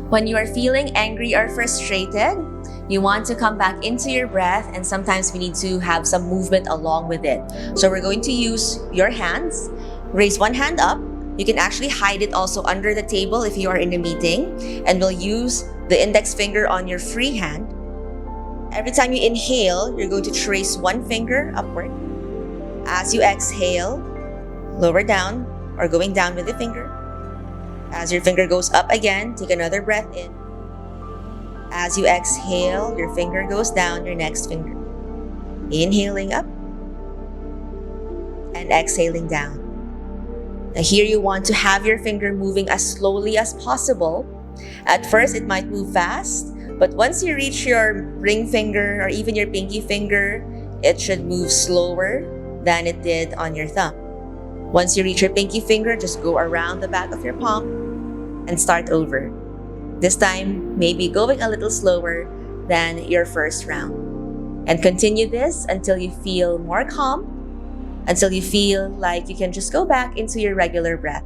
When you are feeling angry or frustrated, you want to come back into your breath, and sometimes we need to have some movement along with it. So we're going to use your hands. Raise one hand up. You can actually hide it also under the table if you are in a meeting. And we'll use the index finger on your free hand. Every time you inhale, you're going to trace one finger upward. As you exhale, lower down or going down with the finger. As your finger goes up again, take another breath in. As you exhale, your finger goes down, your next finger. Inhaling up and exhaling down. Now here you want to have your finger moving as slowly as possible. At first, it might move fast, but once you reach your ring finger or even your pinky finger, it should move slower than it did on your thumb. Once you reach your pinky finger, just go around the back of your palm and start over. This time, maybe going a little slower than your first round. And continue this until you feel more calm, until you feel like you can just go back into your regular breath.